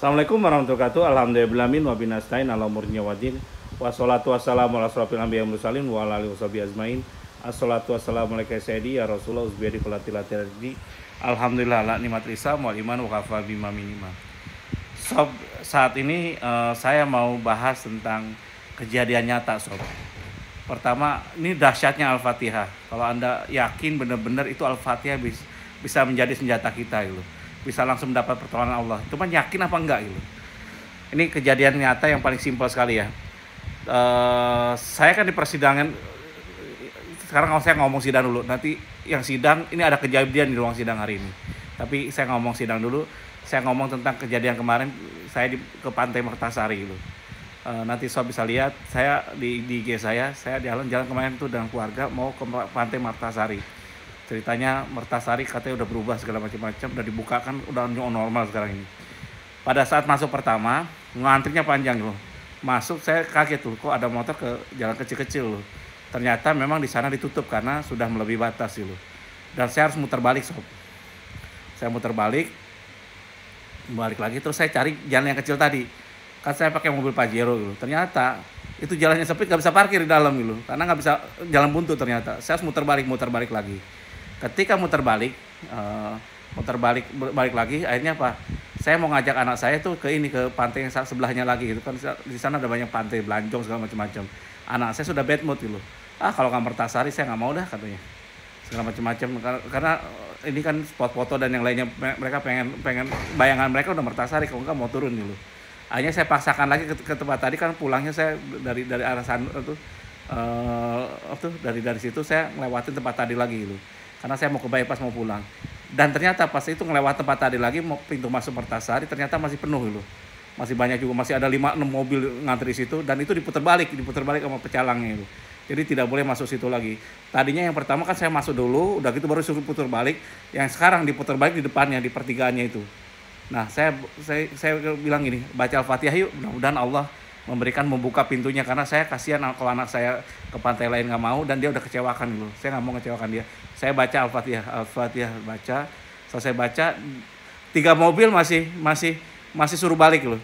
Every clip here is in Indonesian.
Assalamualaikum warahmatullahi wabarakatuh. Alhamdulillahirabbil wa binastain ala umurnya wadin. Wassalatu wassalamu ala asrofil anbiya'i wal mursalin wa ala alihi washabihi ajmain. Assalatu wassalamu alayka sayyidi ya Rasulullah uzbiyadi falatilatiri. Alhamdulillah ala nikmatil Islam wal iman wa kafa bima minima. Sob, saat ini saya mau bahas tentang kejadian nyata, sob. Pertama, ini dahsyatnya Al-Fatihah. Kalau Anda yakin benar-benar itu Al-Fatihah bisa menjadi senjata kita gitu. Bisa langsung mendapat pertolongan Allah. Cuman yakin apa enggak gitu. Ini kejadian nyata yang paling simpel sekali ya. Saya kan di persidangan. Sekarang kalau saya ngomong sidang dulu. Nanti yang sidang ini ada kejadian di ruang sidang hari ini. Tapi saya ngomong sidang dulu. Saya ngomong tentang kejadian kemarin. Saya ke Pantai Mertasari gitu. Nanti sob bisa lihat. Saya di IG saya jalan-jalan kemarin tuh dengan keluarga mau ke Pantai Mertasari. Ceritanya Mertasari katanya udah berubah segala macam-macam, udah dibukakan, udah normal sekarang ini. Pada saat masuk pertama, ngantrinya panjang loh. Masuk saya kaget tuh, kok ada motor ke jalan kecil-kecil loh. Ternyata memang di sana ditutup karena sudah melebihi batas loh. Dan saya harus muter balik sob. Saya muter balik lagi terus saya cari jalan yang kecil tadi. Kan saya pakai mobil Pajero gitu. Ternyata itu jalannya sempit, nggak bisa parkir di dalam gitu. Karena nggak bisa jalan buntu ternyata. Saya harus muter balik lagi. Ketika muter balik lagi, akhirnya apa? Saya mau ngajak anak saya tuh ke pantai yang sebelahnya lagi gitu kan, di sana ada banyak pantai Belancong segala macam-macam. Anak saya sudah bad mood gitu. Kalau nggak Mertasari saya nggak mau dah katanya. Segala macam-macam karena ini kan spot foto dan yang lainnya mereka pengen bayangan mereka udah Mertasari, kalau nggak mau turun gitu. Akhirnya saya paksakan lagi ke tempat tadi kan, pulangnya saya dari arah sana dari situ saya ngelewatin tempat tadi lagi gitu. Karena saya mau ke bypass mau pulang. Dan ternyata pas itu ngelewat tempat tadi lagi, mau pintu masuk Mertasari ternyata masih penuh gitu. Masih banyak juga, masih ada 5-6 mobil ngantri situ dan itu diputar balik sama pecalangnya itu. Jadi tidak boleh masuk situ lagi. Tadinya yang pertama kan saya masuk dulu, udah gitu baru suruh putar balik. Yang sekarang diputar balik di depannya, di pertigaannya itu. Nah, saya bilang gini, baca Al-Fatihah yuk, mudah-mudahan Allah membuka pintunya, karena saya kasihan kalau anak saya ke pantai lain nggak mau dan dia udah kecewakan gitu. Saya nggak mau ngecewakan dia. Saya baca Al-Fatihah baca. Selesai baca, 3 mobil masih suruh balik loh.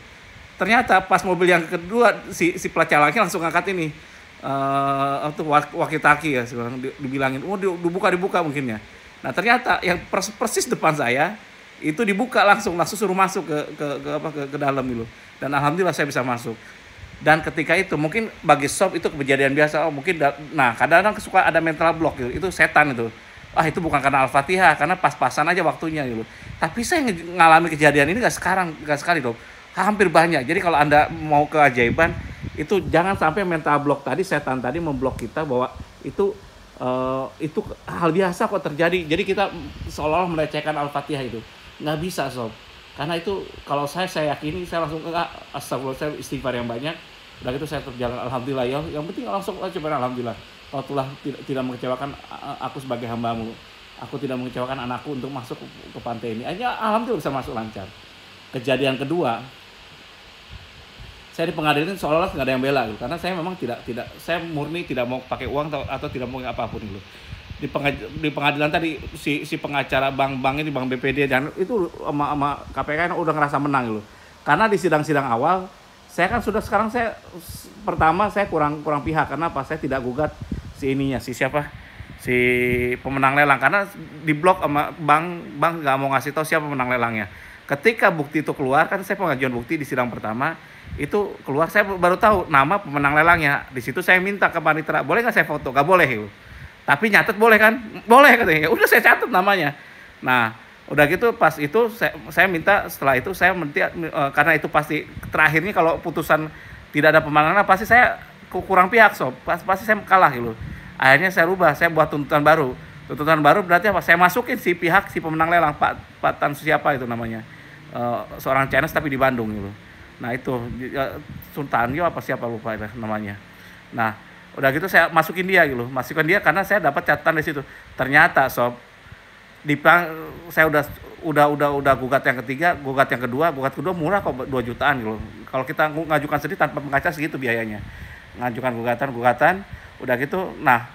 Ternyata pas mobil yang kedua si pelacalangnya langsung ngangkat ini walkie-talkie ya, dibilangin, dibuka mungkin ya. Nah ternyata yang persis depan saya itu dibuka langsung suruh masuk ke dalam gitu. Dan alhamdulillah saya bisa masuk. Dan ketika itu mungkin bagi sob itu kejadian biasa. Kadang-kadang suka ada mental block gitu. Itu setan itu. Itu bukan karena Al-Fatihah, karena pas-pasan aja waktunya gitu. Tapi saya ngalami kejadian ini gak sekali dong. Hampir banyak. Jadi kalau Anda mau keajaiban, itu jangan sampai mental block tadi, setan tadi memblok kita bahwa itu hal biasa kok terjadi. Jadi kita seolah-olah melecehkan Al-Fatihah itu. Nggak bisa sob. Karena itu kalau saya yakini, saya langsung astagfirullah, saya istighfar yang banyak. Udah gitu saya terjalan alhamdulillah ya. Yang penting langsung aja alhamdulillah. Kalau telah tidak mengecewakan aku sebagai hambamu. Aku tidak mengecewakan anakku untuk masuk ke pantai ini. Akhirnya alhamdulillah bisa masuk lancar. Kejadian kedua, saya di pengadilan seolah-olah nggak ada yang bela gitu. Karena saya memang tidak saya murni tidak mau pakai uang atau tidak mau apapun gitu. Di pengadilan tadi si pengacara bank ini, Bank BPD dan itu sama KPK udah ngerasa menang gitu. Karena di sidang-sidang awal saya kan sekarang saya pertama saya kurang pihak karena pas saya tidak gugat si pemenang lelang, karena diblok sama bank nggak mau ngasih tahu siapa pemenang lelangnya. Ketika bukti itu keluar, kan saya pengajuan bukti di sidang pertama itu keluar, saya baru tahu nama pemenang lelangnya. Di situ saya minta ke panitera, boleh nggak saya foto? Nggak boleh gitu. Tapi nyatet boleh kan? Boleh katanya. Udah saya catat namanya. Nah, udah gitu pas itu saya minta setelah itu karena itu pasti terakhirnya kalau putusan tidak ada pemenangan pasti saya kurang pihak sob. Pasti saya kalah gitu. Akhirnya saya rubah, saya buat tuntutan baru. Tuntutan baru berarti apa? Saya masukin si pemenang lelang Pak Tan siapa itu namanya. Seorang Chinese tapi di Bandung gitu. Nah, itu Sultanyo apa siapa lupa namanya. Nah, udah gitu saya masukin dia karena saya dapat catatan di situ. Ternyata sob, saya udah gugat yang ketiga, gugat kedua murah kok 2 jutaan gitu. Kalau kita ngajukan sendiri tanpa pengacara segitu biayanya. Ngajukan gugatan, udah gitu. Nah,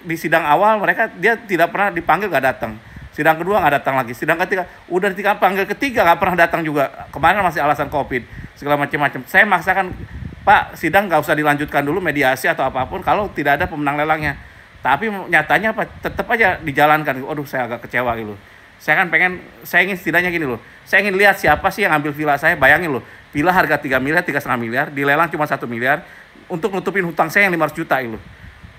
di sidang awal dia tidak pernah dipanggil, gak datang. Sidang kedua nggak datang lagi, sidang ketiga udah panggil ketiga nggak pernah datang juga. Kemarin masih alasan COVID segala macam-macam. Saya maksakan, Pak, sidang nggak usah dilanjutkan dulu, mediasi atau apapun kalau tidak ada pemenang lelangnya. Tapi nyatanya apa, tetap aja dijalankan. Aduh, saya agak kecewa gitu. Saya kan pengen, saya ingin setidaknya gini loh, saya ingin lihat siapa sih yang ambil villa saya. Bayangin loh, villa harga 3 miliar, 3,5 miliar, dilelang cuma 1 miliar untuk nutupin hutang saya yang 500 juta gitu.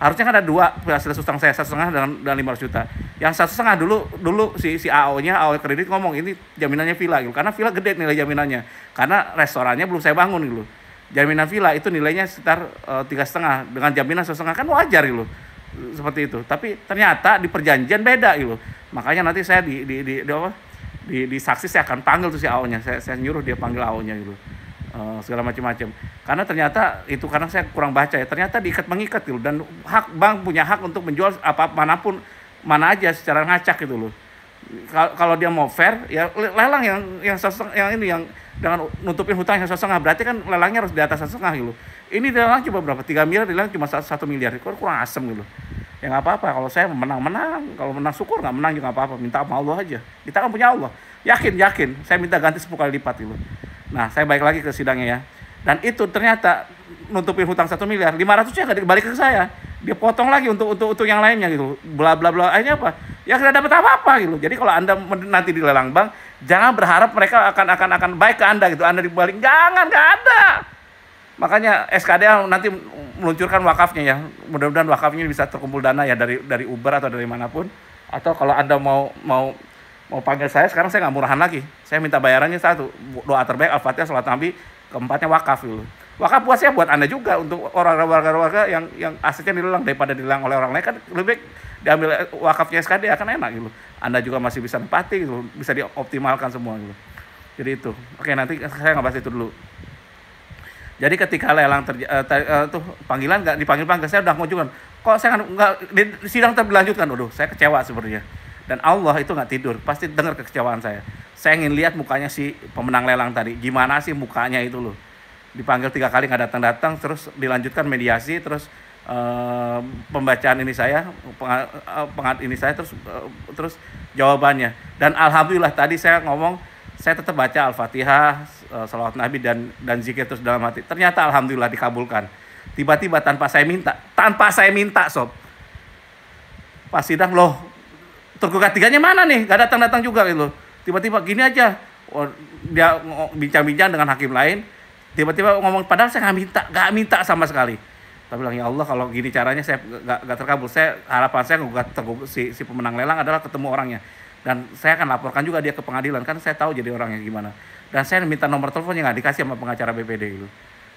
Harusnya kan ada dua hasil hutang saya, 1,5 dan 500 juta. Yang 1,5 dulu si AO-nya, AO kredit ngomong ini jaminannya villa gitu. Karena villa gede nilai jaminannya. Karena restorannya belum saya bangun gitu. Jaminan villa itu nilainya sekitar 3,5 dengan jaminan 1,5 kan wajar gitu. Seperti itu. Tapi ternyata di perjanjian beda gitu. Makanya nanti saya di saksi saya akan panggil tuh si AO-nya. Saya nyuruh dia panggil AO-nya gitu. Segala macam-macam. Karena ternyata itu karena saya kurang baca ya. Ternyata diikat mengikat gitu, dan bank punya hak untuk menjual apa manapun mana aja secara ngacak gitu loh. Kalau dia mau fair ya lelang yang ini yang dengan nutupin hutang yang 1,5, berarti kan lelangnya harus di atas 1,5 gitu. Ini lelang cuma berapa? 3 miliar, dilelang cuma 1 miliar. Kurang asem gitu. Ya nggak apa-apa, kalau saya menang, kalau menang syukur, nggak menang juga nggak apa-apa, minta sama Allah aja. Kita kan punya Allah, yakin, saya minta ganti 10 kali lipat gitu. Nah, saya balik lagi ke sidangnya ya, dan itu ternyata nutupin hutang 1 miliar, 500-nya nggak dibalik ke saya, dia potong lagi untuk yang lainnya gitu, bla bla bla. Akhirnya apa? Ya nggak dapat apa-apa gitu. Jadi kalau Anda nanti dilelang bank, jangan berharap mereka akan baik ke Anda gitu, Anda dibalik, jangan, nggak ada. Makanya SKDA nanti meluncurkan wakafnya ya. Mudah-mudahan wakafnya bisa terkumpul dana ya dari Uber atau dari manapun. Atau kalau Anda mau panggil saya, sekarang saya nggak murahan lagi. Saya minta bayarannya satu, doa terbaik, Al-Fatihah, salat Nabi, keempatnya wakaf dulu. Wakaf buat saya, buat Anda juga, untuk warga-warga yang asetnya dilelang, daripada dilelang oleh orang lain kan lebih baik diambil wakafnya SKDA, kan enak gitu. Anda juga masih bisa empati gitu, bisa dioptimalkan semua gitu. Jadi itu. Oke, nanti saya nggak bahas itu dulu. Jadi ketika lelang tuh panggilan nggak dipanggil, saya udah ngajukan. Kok saya nggak di sidang terlanjutkan? Waduh, saya kecewa sebenarnya. Dan Allah itu nggak tidur, pasti dengar kekecewaan saya. Saya ingin lihat mukanya si pemenang lelang tadi, gimana sih mukanya itu loh. Dipanggil 3 kali nggak datang, terus dilanjutkan mediasi, terus pembacaan ini saya, terus jawabannya. Dan alhamdulillah tadi saya ngomong, saya tetap baca Al-Fatihah, salawat Nabi dan zikir terus dalam hati. Ternyata alhamdulillah dikabulkan. Tiba-tiba tanpa saya minta sob. Pas sidang, loh, tergugat 3-nya mana nih? Gak datang juga gitu. Tiba-tiba gini aja, dia bincang-bincang dengan hakim lain. Tiba-tiba ngomong, padahal saya gak minta sama sekali. Tapi bilang, ya Allah, kalau gini caranya saya gak terkabul. Harapan saya si pemenang lelang adalah ketemu orangnya. Dan saya akan laporkan juga dia ke pengadilan, kan saya tahu jadi orangnya gimana. Dan saya minta nomor teleponnya, nggak dikasih sama pengacara BPD gitu.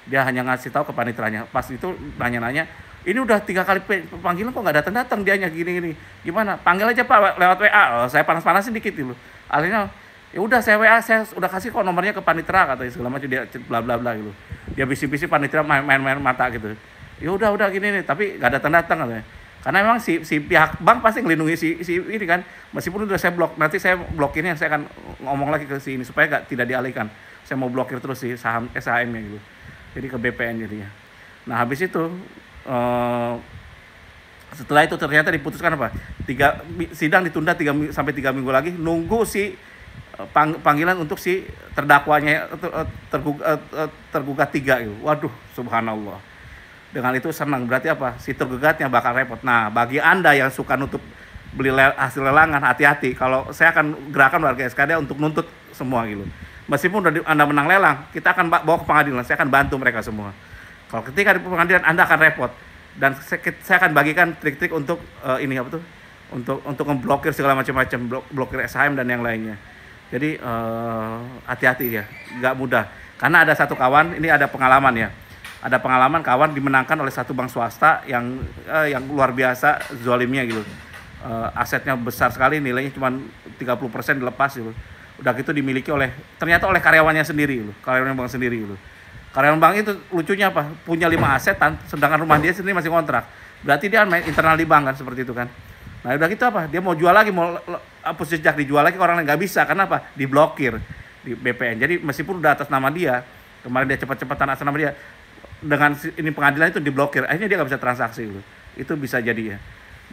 Dia hanya ngasih tahu ke panitranya. Pas itu nanya-nanya, ini udah 3 kali panggilan kok nggak datang dianya gini-gini. Gimana? Panggil aja Pak lewat WA. Saya panas-panasin dikit dulu. Akhirnya ya udah, saya WA, saya udah kasih kok nomornya ke panitera, katanya segala macam, dia bla bla bla gitu. Dia bisi-bisi panitera main-main mata gitu. Ya udah gini nih, tapi nggak datang katanya. Karena memang si pihak bank pasti ngelindungi si ini kan. Meskipun udah saya blok, nanti saya blokirnya, saya akan ngomong lagi ke si ini supaya tidak dialihkan. Saya mau blokir terus si saham SHM-nya gitu. Jadi ke BPN jadinya. Nah, habis itu setelah itu ternyata diputuskan apa? Sidang ditunda 3 sampai 3 minggu lagi, nunggu si panggilan untuk si terdakwanya tergugat 3 gitu. Waduh, subhanallah. Dengan itu senang, berarti apa? Si tergugatnya bakal repot. Nah, bagi Anda yang suka nutup beli hasil lelangan, hati-hati. Kalau saya akan gerakan warga SKD untuk nuntut semua gitu. Meskipun Anda menang lelang, kita akan bawa ke pengadilan. Saya akan bantu mereka semua. Kalau ketika di pengadilan Anda akan repot. Dan saya akan bagikan trik-trik untuk untuk memblokir segala macam, blokir SHM dan yang lainnya. Jadi hati-hati ya, nggak mudah. Karena ada satu kawan, ini ada pengalaman ya. Ada pengalaman kawan dimenangkan oleh satu bank swasta yang luar biasa zolimnya gitu. Asetnya besar sekali, nilainya cuma 30% dilepas gitu. Udah gitu dimiliki ternyata oleh karyawannya sendiri gitu. Karyawan bank sendiri gitu. Karyawan bank itu lucunya apa? Punya 5 aset, sedangkan rumah dia sendiri masih kontrak. Berarti dia main internal di bank kan, seperti itu kan. Nah udah gitu apa? Dia mau jual lagi, mau hapus jejak, dijual lagi ke orang lain, nggak bisa. Karena apa? Diblokir di BPN. Jadi meskipun udah atas nama dia, kemarin dia cepat-cepatan atas nama dia, dengan ini pengadilan itu diblokir, akhirnya dia nggak bisa transaksi gitu. Itu bisa jadi ya.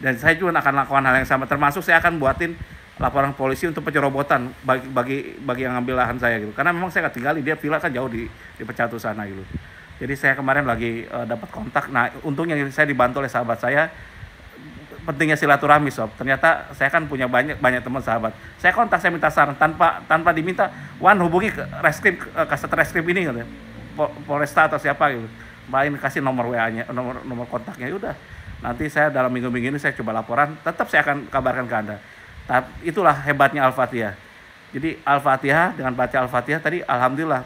Dan saya juga akan lakukan hal yang sama, termasuk saya akan buatin laporan polisi untuk penyerobotan bagi yang ngambil lahan saya gitu. Karena memang saya nggak tinggali, dia villa kan jauh di Pecatu sana gitu. Jadi saya kemarin lagi dapat kontak. Nah, untungnya saya dibantu oleh sahabat saya. Pentingnya silaturahmi, sob. Ternyata saya kan punya banyak teman sahabat. Saya kontak, saya minta saran tanpa diminta. Wan, hubungi ke reskrim, kasat reskrim ini katanya. Polresta atau siapa gitu. Mbak ini kasih nomor WA-nya, nomor kontaknya. Udah. Nanti saya dalam minggu-minggu ini saya coba laporan. Tetap saya akan kabarkan ke Anda. Tapi itulah hebatnya Al-Fatihah. Jadi Al-Fatihah, dengan baca Al-Fatihah tadi alhamdulillah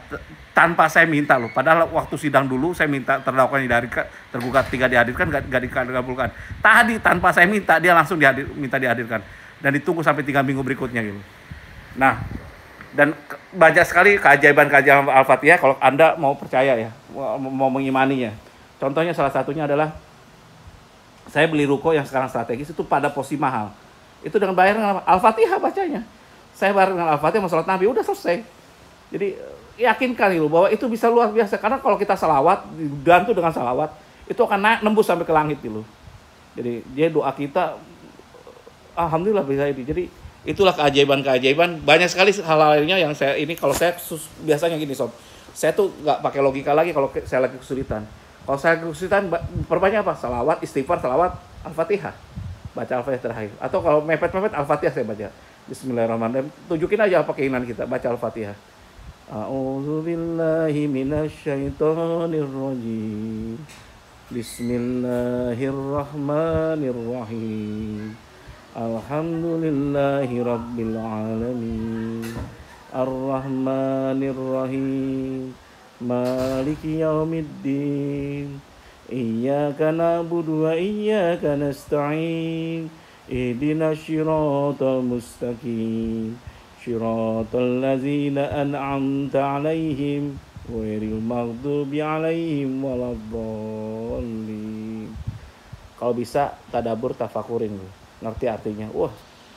tanpa saya minta loh. Padahal waktu sidang dulu saya minta terdakwanya tergugat 3 dihadirkan, gak dikabulkan. Tadi tanpa saya minta dia langsung minta dihadirkan dan ditunggu sampai 3 minggu berikutnya gitu. Nah, dan banyak sekali keajaiban Al-Fatihah kalau Anda mau percaya ya, mau mengimaninya. Contohnya salah satunya adalah saya beli ruko yang sekarang strategis itu pada posisi mahal. Itu dengan bayar dengan Al-Fatihah bacanya. Saya bareng dengan Al-Fatihah sama salat Nabi, udah selesai. Jadi yakinkan itu bahwa itu bisa luar biasa. Karena kalau kita salawat, dibantu dengan salawat, itu akan naik nembus sampai ke langit gitu. Jadi dia doa kita, alhamdulillah bisa ini. Jadi itulah keajaiban. Banyak sekali hal-hal lainnya yang saya ini, kalau saya biasanya gini sob. Saya tuh nggak pakai logika lagi kalau saya lagi kesulitan. Kalau saya kesulitan, perbanyak apa? Salawat, istighfar, salawat, Al-Fatihah. Baca Al-Fatihah terakhir. Atau kalau mepet-mepet Al-Fatihah saya baca. Bismillahirrahmanirrahim. Tunjukin aja apa keinginan kita. Baca Al-Fatihah. A'udzubillahi minasyaitonirrajim. Bismillahirrahmanirrahim. Alhamdulillahi rabbil alamin. Ar-Rahmanirrahim. Maliki yaumiddin. Iyyaka na'budu wa iyyaka nasta'in. Ihdinas siratal mustaqim. Siratal ladzina an'amta 'alaihim ghairil maghdubi 'alaihim waladdallin. Kalau bisa tadabbur tafakurin, ngerti artinya. Wah,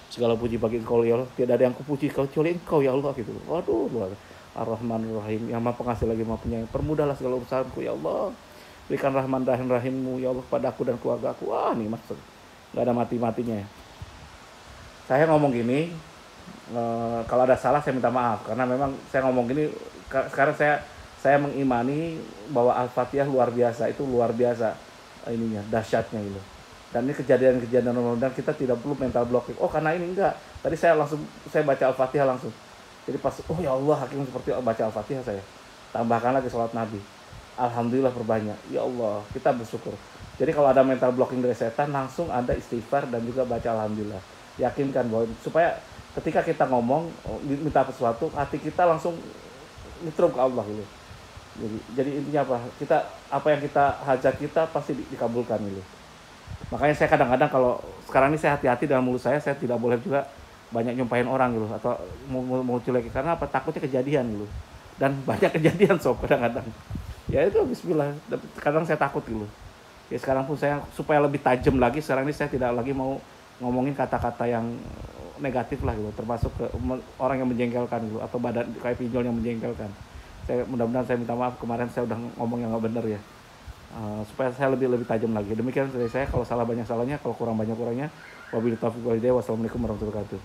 segala puji bagi Engkau ya Allah, tidak ada yang kupuji kecuali Engkau ya Allah gitu. Waduh, luar. Ar-Rahmanir-Rahim, yang Maha Pengasih lagi Maha Penyayang. Permudahlah segala urusanku ya Allah. Berikan rahman rahim-rahimmu ya Allah padaku dan keluargaku. Wah, nih maksud. Nggak ada mati-matinya. Saya ngomong gini, kalau ada salah saya minta maaf karena memang saya ngomong gini sekarang saya mengimani bahwa Al-Fatihah luar biasa, itu luar biasa ininya, dahsyatnya gitu. Dan ini kejadian dan kita tidak perlu mental blocking. Oh, karena ini enggak. Tadi saya baca Al-Fatihah langsung. Jadi pas ya Allah hakim seperti baca Al-Fatihah saya. Tambahkan lagi salat Nabi. Alhamdulillah perbanyak. Ya Allah, kita bersyukur. Jadi kalau ada mental blocking dari setan, langsung ada istighfar dan juga baca alhamdulillah. Yakinkan bahwa supaya ketika kita ngomong minta sesuatu, hati kita langsung nyetrum ke Allah gitu. Jadi intinya apa? Apa yang kita hajat kita pasti dikabulkan gitu. Makanya saya kadang-kadang kalau sekarang ini saya hati-hati dalam mulut saya tidak boleh juga banyak nyumpahin orang gitu atau mau culik karena apa? Takutnya kejadian gitu. Dan banyak kejadian sob kadang-kadang. Ya itu bismillah. Kadang saya takut gitu. Ya sekarang pun saya supaya lebih tajam lagi, sekarang ini saya tidak lagi mau ngomongin kata-kata yang negatif lah gitu, termasuk ke orang yang menjengkelkan gitu, atau badan kayak pinjol yang menjengkelkan. Mudah-mudahan saya minta maaf kemarin saya udah ngomong yang nggak benar ya, supaya saya lebih tajam lagi. Demikian dari saya, kalau salah banyak salahnya, kalau kurang banyak kurangnya. Wabillahi taufiq wal hidayah. Wassalamualaikum warahmatullahi wabarakatuh.